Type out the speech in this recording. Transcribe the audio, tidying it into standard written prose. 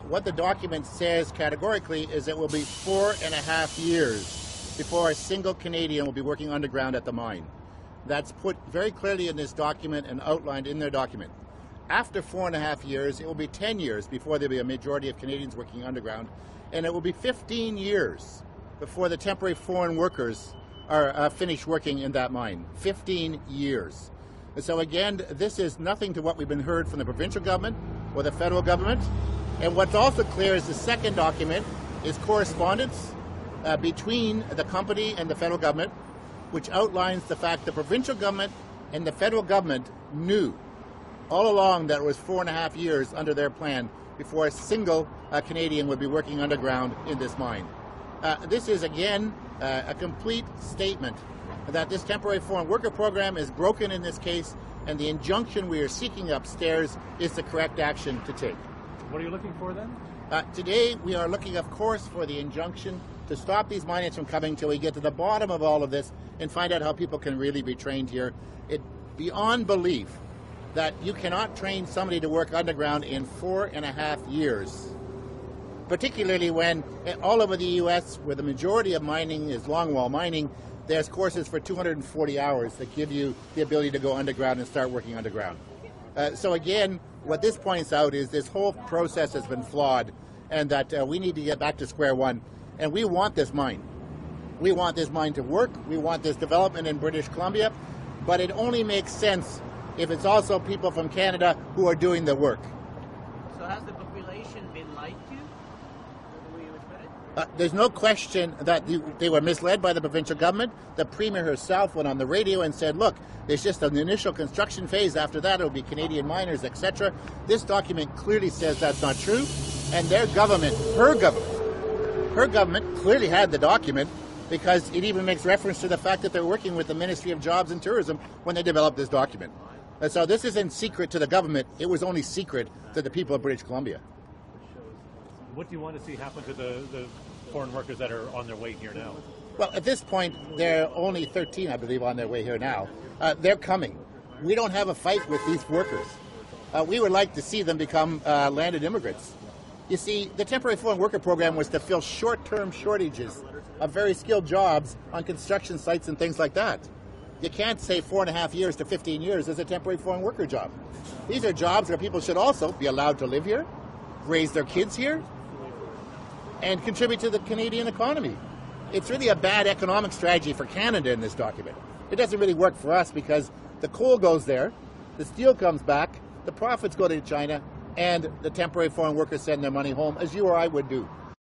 what the document says categorically is it will be 4.5 years before a single Canadian will be working underground at the mine. That's put very clearly in this document and outlined in their document. After 4.5 years, it will be 10 years before there will be a majority of Canadians working underground, and it will be 15 years before the temporary foreign workers are finished working in that mine. 15 years. And so again, this is nothing to what we've been heard from the provincial government or the federal government. And what's also clear is the second document is correspondence between the company and the federal government, which outlines the fact the provincial government and the federal government knew all along that it was 4.5 years under their plan before a single Canadian would be working underground in this mine. This is, again, a complete statement that this temporary foreign worker program is broken in this case, and the injunction we are seeking upstairs is the correct action to take. What are you looking for then? Today we are looking, of course, for the injunction to stop these miners from coming till we get to the bottom of all of this and find out how people can really be trained here. It's beyond belief that you cannot train somebody to work underground in 4.5 years, particularly when all over the U.S., where the majority of mining is longwall mining, there's courses for 240 hours that give you the ability to go underground and start working underground. So again, what this points out is this whole process has been flawed, and that we need to get back to square one. And we want this mine. We want this mine to work. We want this development in British Columbia, but it only makes sense if it's also people from Canada who are doing the work. So has the population been lied to? There's no question that they were misled by the provincial government. The Premier herself went on the radio and said, look, there's just an initial construction phase. After that, it'll be Canadian miners, etc. This document clearly says that's not true. And their government, her government clearly had the document, because it even makes reference to the fact that they're working with the Ministry of Jobs and Tourism when they developed this document. And so this isn't secret to the government. It was only secret to the people of British Columbia. What do you want to see happen to the foreign workers that are on their way here now? Well, at this point, there are only 13, I believe, on their way here now. They're coming. We don't have a fight with these workers. We would like to see them become landed immigrants. You see, the temporary foreign worker program was to fill short-term shortages of very skilled jobs on construction sites and things like that. You can't say 4.5 years to 15 years as a temporary foreign worker job. These are jobs where people should also be allowed to live here, raise their kids here, and contribute to the Canadian economy. It's really a bad economic strategy for Canada in this document. It doesn't really work for us because the coal goes there, the steel comes back, the profits go to China, and the temporary foreign workers send their money home, as you or I would do.